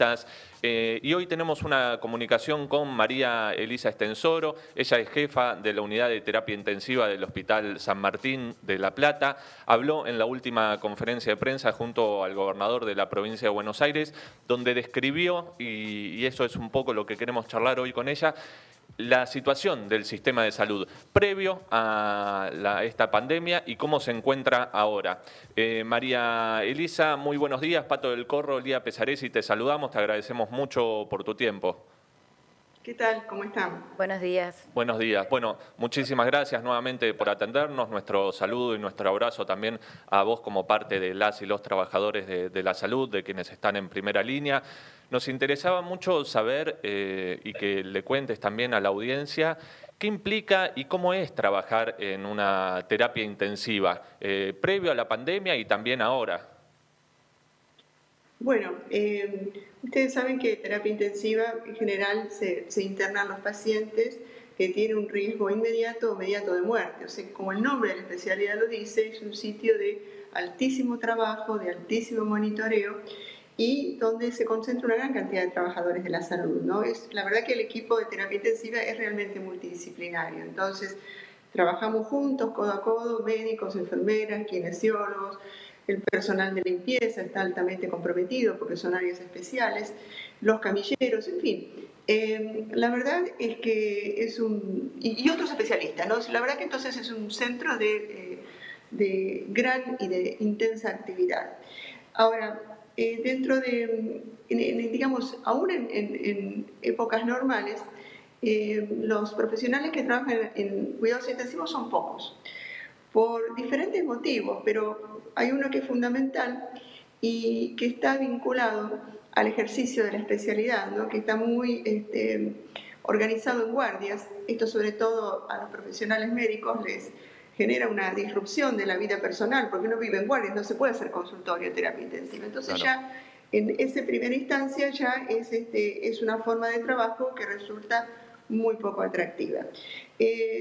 especialistas. Y hoy tenemos una comunicación con María Elisa Estensoro. Ella es jefa de la unidad de terapia intensiva del Hospital San Martín de La Plata. Habló en la última conferencia de prensa junto al gobernador de la provincia de Buenos Aires, donde describió, y eso es un poco lo que queremos charlar hoy con ella, la situación del sistema de salud previo a esta pandemia y cómo se encuentra ahora. María Elisa, muy buenos días. Pato del Corro, Lía Pesaresi, te saludamos, te agradecemos mucho por tu tiempo. ¿Qué tal? ¿Cómo están? Buenos días. Buenos días. Bueno, muchísimas gracias nuevamente por atendernos. Nuestro saludo y nuestro abrazo también a vos como parte de las y los trabajadores de la salud, de quienes están en primera línea. Nos interesaba mucho saber y que le cuentes también a la audiencia qué implica y cómo es trabajar en una terapia intensiva, previo a la pandemia y también ahora. Bueno, ustedes saben que terapia intensiva en general se internan los pacientes que tienen un riesgo inmediato o mediato de muerte. O sea, como el nombre de la especialidad lo dice, es un sitio de altísimo trabajo, de altísimo monitoreo y donde se concentra una gran cantidad de trabajadores de la salud, ¿no? La verdad que el equipo de terapia intensiva es realmente multidisciplinario. Entonces, trabajamos juntos, codo a codo, médicos, enfermeras, kinesiólogos. El personal de limpieza está altamente comprometido porque son áreas especiales, los camilleros, en fin. La verdad es que es y otros especialistas, ¿no? La verdad que entonces es un centro de gran y de intensa actividad. Ahora, dentro de, digamos, aún en épocas normales, los profesionales que trabajan en cuidados intensivos son pocos, por diferentes motivos, pero hay uno que es fundamental y que está vinculado al ejercicio de la especialidad, ¿no? Que está muy organizado en guardias. Esto sobre todo a los profesionales médicos les genera una disrupción de la vida personal, porque uno vive en guardias, no se puede hacer consultorio de terapia intensiva. Entonces claro, ya en esa primera instancia ya es una forma de trabajo que resulta muy poco atractiva.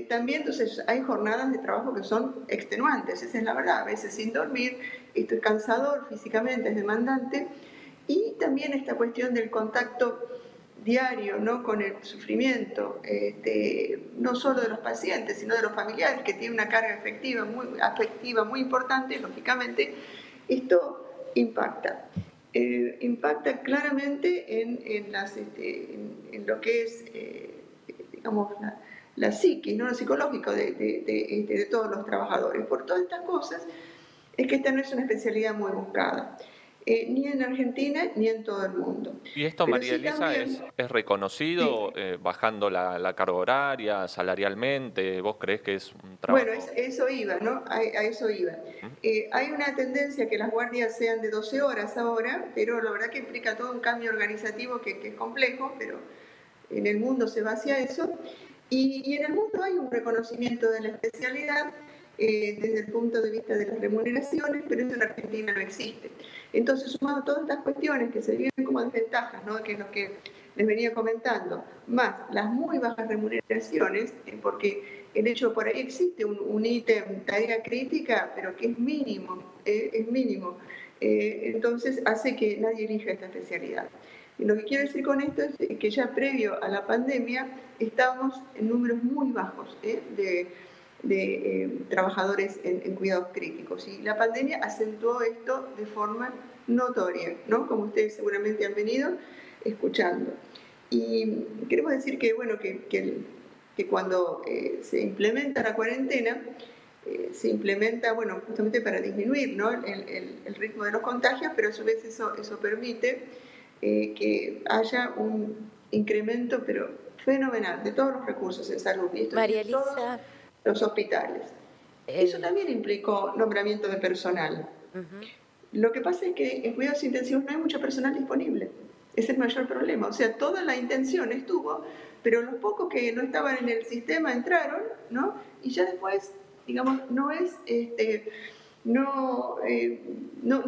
También entonces hay jornadas de trabajo que son extenuantes, esa es la verdad, a veces sin dormir, esto es cansador físicamente, es demandante, y también esta cuestión del contacto diario, ¿no? Con el sufrimiento, no solo de los pacientes, sino de los familiares, que tienen una carga afectiva muy importante, lógicamente, esto impacta. Impacta claramente en lo que es, digamos, la psiquis, ¿no? Lo psicológico de todos los trabajadores. Por todas estas cosas es que esta no es una especialidad muy buscada, ni en Argentina ni en todo el mundo. ¿Y esto, pero María Elisa, también, es reconocido, sí, bajando la carga horaria, salarialmente? ¿Vos creés que es un trabajo? Bueno, eso iba, ¿no? A eso iba. Hay una tendencia que las guardias sean de 12 horas ahora, pero la verdad que implica todo un cambio organizativo que es complejo, pero en el mundo se va hacia eso. Y en el mundo hay un reconocimiento de la especialidad desde el punto de vista de las remuneraciones, pero eso en Argentina no existe. Entonces, sumado todas estas cuestiones que se viven como desventajas, ¿no? Que es lo que les venía comentando, más las muy bajas remuneraciones, porque el hecho por ahí existe un ítem, tarea crítica, pero que es mínimo, entonces hace que nadie elija esta especialidad. Y lo que quiero decir con esto es que ya previo a la pandemia estábamos en números muy bajos de trabajadores en cuidados críticos. Y la pandemia acentuó esto de forma notoria, ¿no? Como ustedes seguramente han venido escuchando. Y queremos decir que, bueno, que cuando se implementa la cuarentena, se implementa, bueno, justamente para disminuir, ¿no? el ritmo de los contagios, pero a su vez eso permite que haya un incremento, pero fenomenal, de todos los recursos en salud. Y esto María Elisa, todos los hospitales. Eso también implicó nombramiento de personal. Lo que pasa es que en cuidados intensivos no hay mucho personal disponible. Es el mayor problema. O sea, toda la intención estuvo, pero los pocos que no estaban en el sistema entraron, ¿no? Y ya después, digamos, no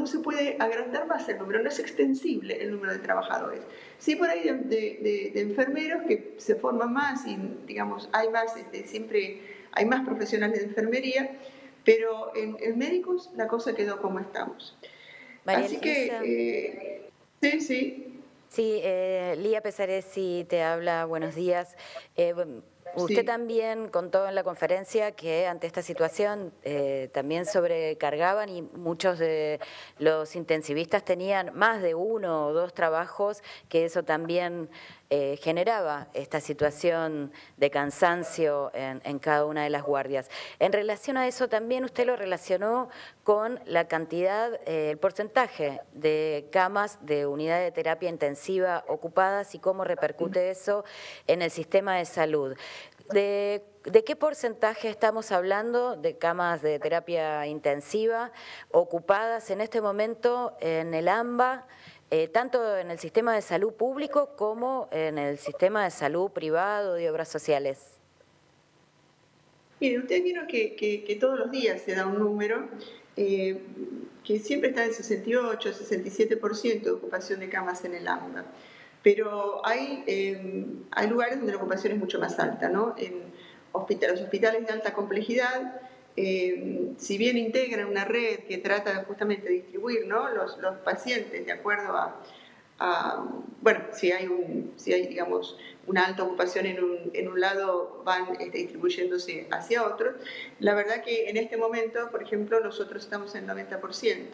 se puede agrandar más el número, no es extensible el número de trabajadores. Sí, por ahí de enfermeros que se forman más y, digamos, hay más, siempre hay más profesionales de enfermería, pero en médicos la cosa quedó como estamos. María Así Elisa, que, sí. Sí, Lía Pesaresi te habla, buenos días. Usted Sí. también contó en la conferencia que ante esta situación también sobrecargaban y muchos de los intensivistas tenían más de 1 o 2 trabajos, que eso también generaba esta situación de cansancio en cada una de las guardias. En relación a eso también usted lo relacionó con la cantidad, el porcentaje de camas de unidad de terapia intensiva ocupadas y cómo repercute eso en el sistema de salud. ¿De qué porcentaje estamos hablando de camas de terapia intensiva ocupadas en este momento en el AMBA, tanto en el sistema de salud público como en el sistema de salud privado de obras sociales? Miren, ustedes vieron que todos los días se da un número que siempre está en 68, 67% de ocupación de camas en el AMBA. Pero hay lugares donde la ocupación es mucho más alta, ¿no? En los hospitales de alta complejidad, si bien integran una red que trata justamente de distribuir, ¿no?, los pacientes de acuerdo bueno, si hay digamos, una alta ocupación en un lado, van distribuyéndose hacia otros. La verdad que en este momento, por ejemplo, nosotros estamos en 90%.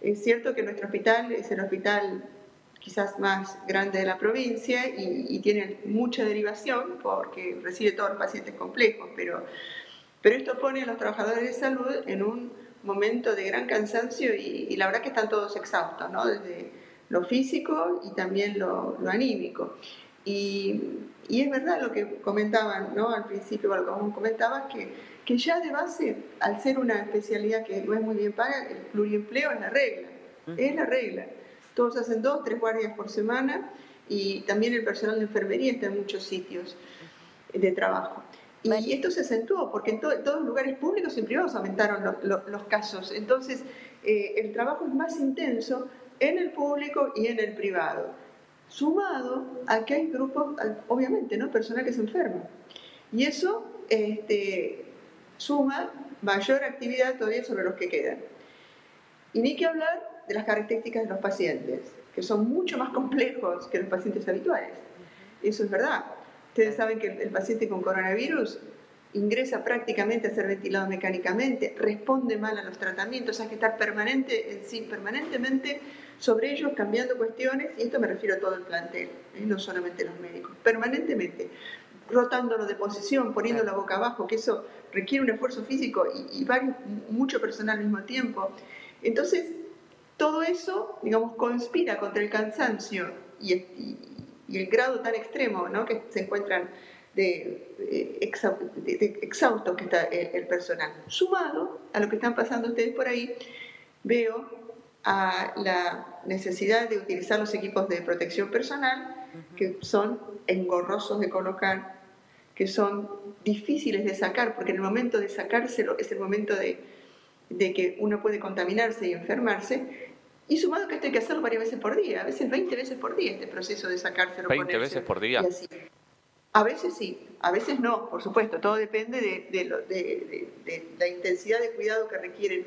Es cierto que nuestro hospital es el hospital quizás más grande de la provincia y tiene mucha derivación porque recibe todos los pacientes complejos, pero esto pone a los trabajadores de salud en un momento de gran cansancio y la verdad que están todos exhaustos, ¿no?, desde lo físico y también lo anímico. Y es verdad lo que comentaban, ¿no?, al principio, lo que vos comentabas, que ya de base, al ser una especialidad que no es muy bien paga, el pluriempleo es la regla, es la regla. Todos hacen 2, 3 guardias por semana y también el personal de enfermería está en muchos sitios de trabajo. Y esto se acentuó porque en todos los lugares públicos y privados aumentaron los casos. Entonces, el trabajo es más intenso en el público y en el privado, sumado a que hay grupos, obviamente, ¿no?, personal que se enferma. Y eso suma mayor actividad todavía sobre los que quedan. Y ni que hablar de las características de los pacientes, que son mucho más complejos que los pacientes habituales. Eso es verdad. Ustedes saben que el paciente con coronavirus ingresa prácticamente a ser ventilado mecánicamente, responde mal a los tratamientos, hay que estar permanentemente sobre ellos cambiando cuestiones, y esto me refiero a todo el plantel, no solamente los médicos, permanentemente, rotándolo de posición, poniéndolo boca abajo, que eso requiere un esfuerzo físico y mucho personal al mismo tiempo. Entonces, todo eso, digamos, conspira contra el cansancio y el grado tan extremo, ¿no?, que se encuentran de exhausto que está el personal. Sumado a lo que están pasando ustedes por ahí, veo a la necesidad de utilizar los equipos de protección personal, que son engorrosos de colocar, que son difíciles de sacar, porque en el momento de sacárselo es el momento de que uno puede contaminarse y enfermarse, y sumado que esto hay que hacerlo varias veces por día, a veces 20 veces por día, este proceso de sacárselo, 20 veces por día. Y así. A veces sí, a veces no, por supuesto, todo depende de la intensidad de cuidado que requieren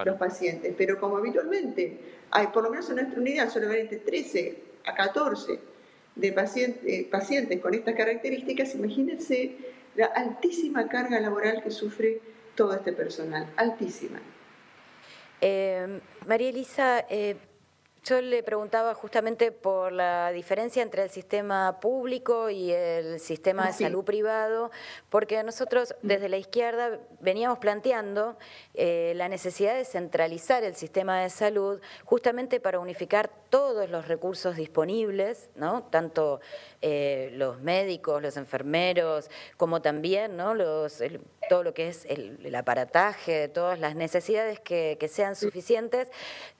los pacientes, pero como habitualmente hay, por lo menos en nuestra unidad, suele haber entre 13 a 14 de pacientes con estas características. Imagínense la altísima carga laboral que sufre todo este personal, altísima. María Elisa, yo le preguntaba justamente por la diferencia entre el sistema público y el sistema de salud privado, porque nosotros desde la izquierda veníamos planteando la necesidad de centralizar el sistema de salud justamente para unificar todos los recursos disponibles, ¿no?, tanto los médicos, los enfermeros, como también, ¿no?, todo lo que es el aparataje, todas las necesidades que sean suficientes.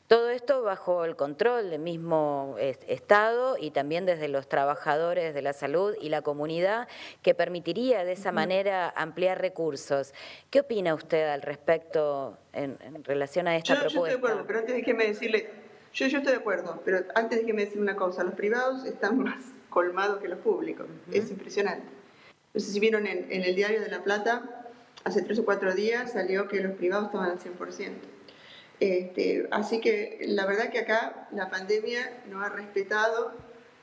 Todo esto bajo el control del mismo Estado y también desde los trabajadores de la salud y la comunidad, que permitiría de esa manera ampliar recursos. ¿Qué opina usted al respecto en relación a esta propuesta? Yo estoy de acuerdo, pero antes déjeme decirle, yo estoy de acuerdo, pero antes déjeme decir una cosa, los privados están más colmados que los públicos, es impresionante. No sé si vieron en el Diario de La Plata, hace 3 o 4 días salió que los privados estaban al 100%. Así que la verdad que acá la pandemia no ha respetado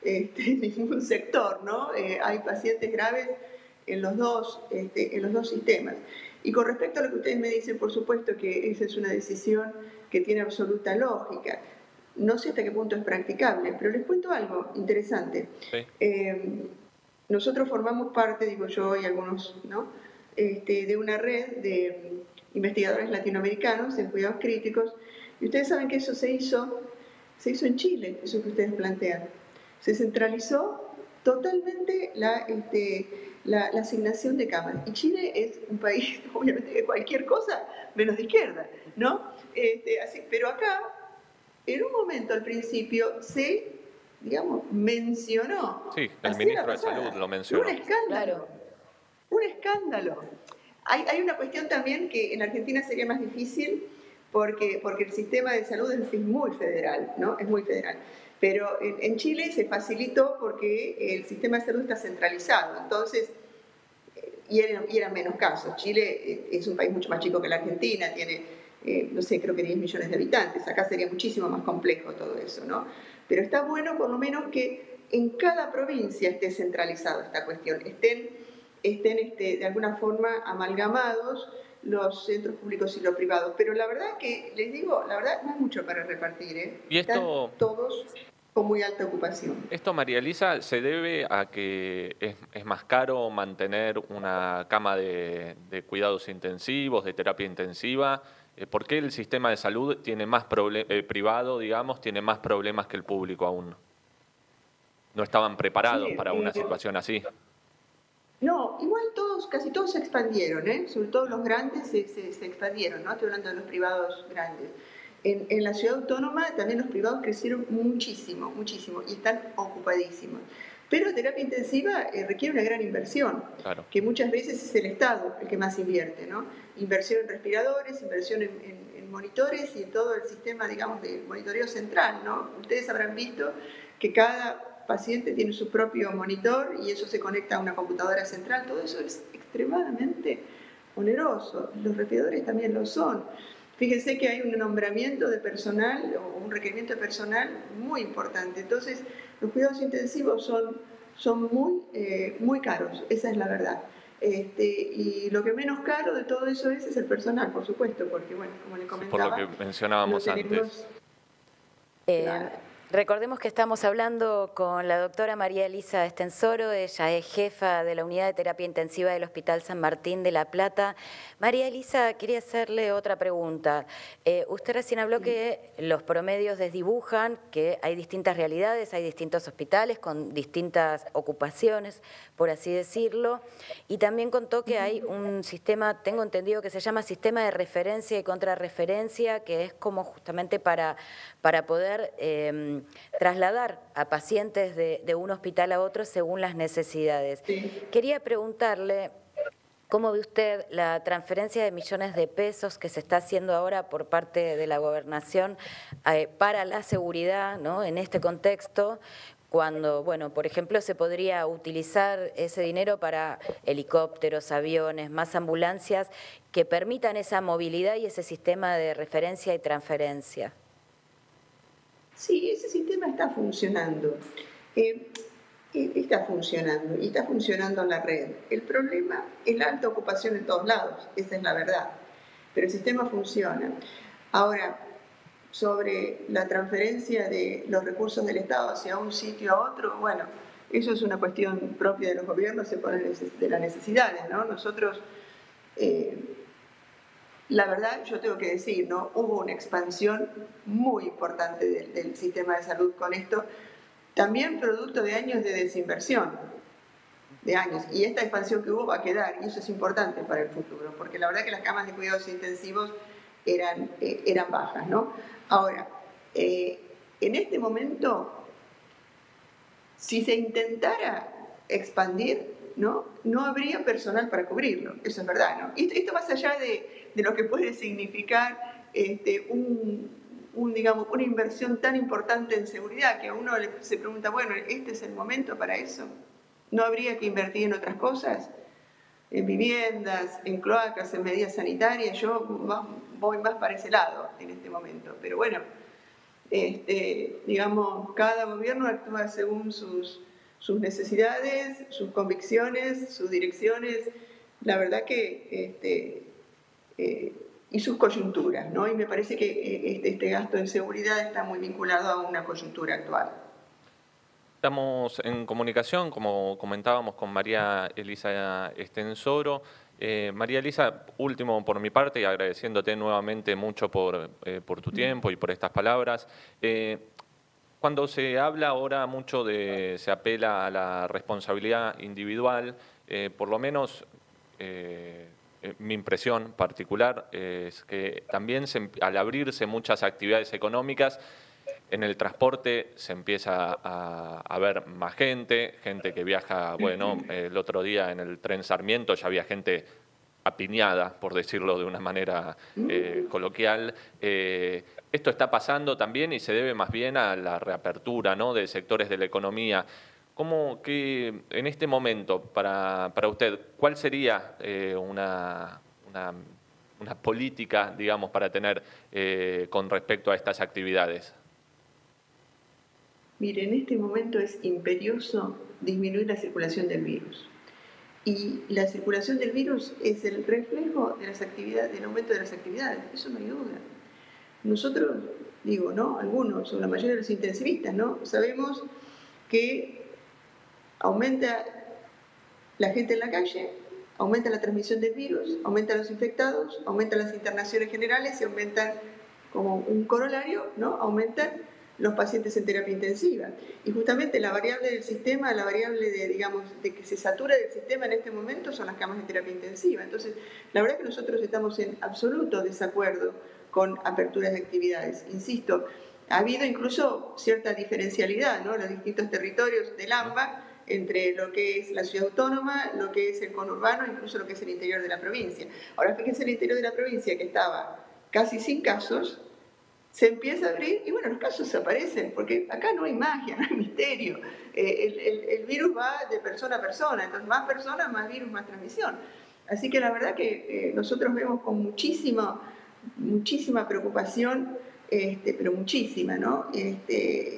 ningún sector, ¿no? Hay pacientes graves en los dos sistemas. Y con respecto a lo que ustedes me dicen, por supuesto que esa es una decisión que tiene absoluta lógica. No sé hasta qué punto es practicable, pero les cuento algo interesante. Sí. Nosotros formamos parte, digo yo y algunos, ¿no? De una red de investigadores latinoamericanos en cuidados críticos, y ustedes saben que eso se hizo en Chile, eso que ustedes plantean. Se centralizó totalmente la asignación de camas. Y Chile es un país, obviamente, de cualquier cosa menos de izquierda, ¿no? Pero acá, en un momento al principio, se, digamos, mencionó. Sí, el ministro de Salud lo mencionó. Un escándalo. Un escándalo. Hay una cuestión también que en Argentina sería más difícil porque el sistema de salud es muy federal, ¿no? Es muy federal. Pero en Chile se facilitó porque el sistema de salud está centralizado. Entonces, y eran menos casos. Chile es un país mucho más chico que la Argentina, tiene, no sé, creo que 10 millones de habitantes. Acá sería muchísimo más complejo todo eso, ¿no? Pero está bueno por lo menos que en cada provincia esté centralizado esta cuestión, estén de alguna forma amalgamados los centros públicos y los privados. Pero la verdad que, les digo, la verdad no hay mucho para repartir, ¿eh? Y esto... Están todos con muy alta ocupación. Esto, María Elisa, se debe a que es más caro mantener una cama de cuidados intensivos, de terapia intensiva. ¿Por qué el sistema de salud tiene más privado, digamos, tiene más problemas que el público aún? ¿No estaban preparados para una situación así? No, igual casi todos se expandieron, ¿eh? Sobre todo los grandes se expandieron, ¿no? Estoy hablando de los privados grandes. En la ciudad autónoma también los privados crecieron muchísimo, muchísimo, y están ocupadísimos. Pero terapia intensiva requiere una gran inversión, claro, que muchas veces es el Estado el que más invierte, ¿no? Inversión en respiradores, inversión en monitores y en todo el sistema, digamos, de monitoreo central, ¿no? Ustedes habrán visto que cada paciente tiene su propio monitor y eso se conecta a una computadora central. Todo eso es extremadamente oneroso. Los respiradores también lo son. Fíjense que hay un nombramiento de personal o un requerimiento de personal muy importante. Entonces, los cuidados intensivos son muy caros, esa es la verdad. Y lo que menos caro de todo eso es el personal, por supuesto, porque, bueno, como le comentaba... Por lo que mencionábamos antes. Claro. Recordemos que estamos hablando con la doctora María Elisa Estensoro, ella es jefa de la Unidad de Terapia Intensiva del Hospital San Martín de La Plata. María Elisa, quería hacerle otra pregunta. Usted recién habló que los promedios desdibujan, que hay distintas realidades, hay distintos hospitales con distintas ocupaciones, por así decirlo, y también contó que hay un sistema, tengo entendido que se llama sistema de referencia y contrarreferencia, que es como justamente para poder trasladar a pacientes de un hospital a otro según las necesidades. Sí. Quería preguntarle, ¿cómo ve usted la transferencia de millones de pesos que se está haciendo ahora por parte de la gobernación para la seguridad, ¿no?, en este contexto? Cuando, bueno, por ejemplo, se podría utilizar ese dinero para helicópteros, aviones, más ambulancias que permitan esa movilidad y ese sistema de referencia y transferencia. Sí, ese sistema está funcionando. Está funcionando y está funcionando en la red. El problema es la alta ocupación en todos lados, esa es la verdad. Pero el sistema funciona. Ahora, sobre la transferencia de los recursos del Estado hacia un sitio a otro, bueno, eso es una cuestión propia de los gobiernos, se pone de las necesidades, ¿no? Nosotros, la verdad, yo tengo que decir, ¿no?, hubo una expansión muy importante del sistema de salud con esto, también producto de años de desinversión, de años, y esta expansión que hubo va a quedar, y eso es importante para el futuro, porque la verdad que las camas de cuidados intensivos eran bajas, ¿no? Ahora, en este momento, si se intentara expandir, ¿no?, no habría personal para cubrirlo, eso es verdad, ¿no? Esto más allá de lo que puede significar digamos, una inversión tan importante en seguridad, que a uno se pregunta, bueno, ¿este es el momento para eso? ¿No habría que invertir en otras cosas? En viviendas, en cloacas, en medidas sanitarias. Yo voy más para ese lado en este momento. Pero bueno, digamos, cada gobierno actúa según sus necesidades, sus convicciones, sus direcciones, la verdad que y sus coyunturas, ¿no? Y me parece que este gasto en seguridad está muy vinculado a una coyuntura actual. Estamos en comunicación, como comentábamos, con María Elisa Estensoro. María Elisa, último por mi parte y agradeciéndote nuevamente mucho por tu tiempo y por estas palabras. Cuando se habla ahora mucho se apela a la responsabilidad individual, por lo menos mi impresión particular es que también al abrirse muchas actividades económicas, en el transporte se empieza a ver más gente que viaja, bueno, el otro día en el tren Sarmiento ya había gente apiñada, por decirlo de una manera coloquial. Esto está pasando también y se debe más bien a la reapertura, ¿no?, de sectores de la economía. ¿Cómo que en este momento, para usted, cuál sería una política, digamos, para tener con respecto a estas actividades? Mire, en este momento es imperioso disminuir la circulación del virus. Y la circulación del virus es el reflejo de las actividades, del aumento de las actividades, eso no hay duda. Nosotros, digo, ¿no?, algunos, o la mayoría de los intensivistas, ¿no?, sabemos que aumenta la gente en la calle, aumenta la transmisión del virus, aumentan los infectados, aumentan las internaciones generales y aumentan, como un corolario, ¿no?, aumentan los pacientes en terapia intensiva. Y justamente la variable del sistema, la variable de que se satura del sistema en este momento son las camas de terapia intensiva. Entonces, la verdad es que nosotros estamos en absoluto desacuerdo con aperturas de actividades. Insisto, ha habido incluso cierta diferencialidad, ¿no?, en los distintos territorios del AMBA, entre lo que es la ciudad autónoma, lo que es el conurbano, incluso lo que es el interior de la provincia. Ahora, fíjense, el interior de la provincia, que estaba casi sin casos, se empieza a abrir y bueno, los casos aparecen, porque acá no hay magia, no hay misterio. El virus va de persona a persona, entonces más personas, más virus, más transmisión. Así que la verdad que nosotros vemos con muchísima preocupación, pero muchísima, ¿no?,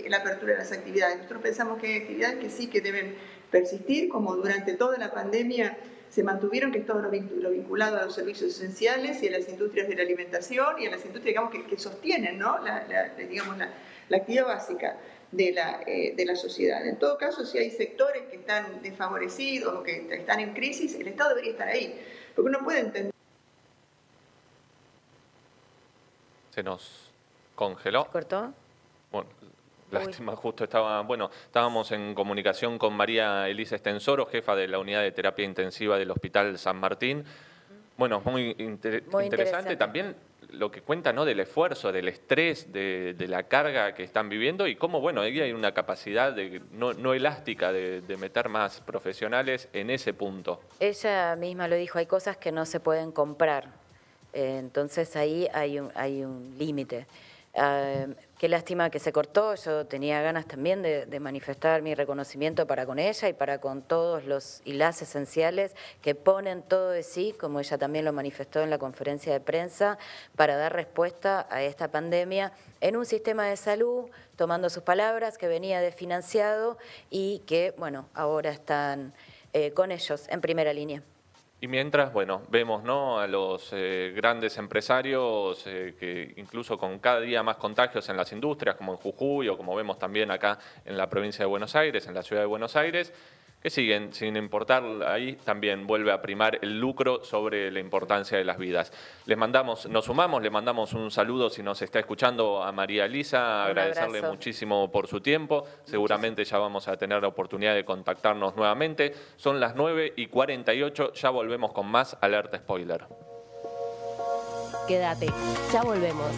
la apertura de las actividades. Nosotros pensamos que hay actividades que sí que deben persistir, como durante toda la pandemia se mantuvieron, que es todo lo vinculado a los servicios esenciales y a las industrias de la alimentación y a las industrias, digamos, que sostienen, ¿no?, la actividad básica de la sociedad. En todo caso, si hay sectores que están desfavorecidos o que están en crisis, el Estado debería estar ahí, porque uno puede entender. Se nos congeló. ¿Se cortó? Bueno, lástima, justo estábamos en comunicación con María Elisa Estensoro, jefa de la unidad de terapia intensiva del Hospital San Martín. Bueno, muy interesante también lo que cuenta, ¿no?, del esfuerzo, del estrés, de la carga que están viviendo y cómo, bueno, ahí hay una capacidad no elástica de meter más profesionales en ese punto. Ella misma lo dijo, hay cosas que no se pueden comprar, entonces ahí hay un límite. Qué lástima que se cortó, yo tenía ganas también de manifestar mi reconocimiento para con ella y para con todos los y las esenciales que ponen todo de sí, como ella también lo manifestó en la conferencia de prensa, para dar respuesta a esta pandemia en un sistema de salud, tomando sus palabras, que venía desfinanciado y que, bueno, ahora están con ellos en primera línea. Y mientras, bueno, vemos, ¿no?, a los grandes empresarios que incluso con cada día más contagios en las industrias, como en Jujuy o como vemos también acá en la provincia de Buenos Aires, en la ciudad de Buenos Aires, que siguen sin importar, ahí también vuelve a primar el lucro sobre la importancia de las vidas. Nos sumamos, le mandamos un saludo si nos está escuchando a María Elisa, agradecerle muchísimo por su tiempo, seguramente ya vamos a tener la oportunidad de contactarnos nuevamente. Son las 9:48, ya volvemos con más Alerta Spoiler. Quédate, ya volvemos.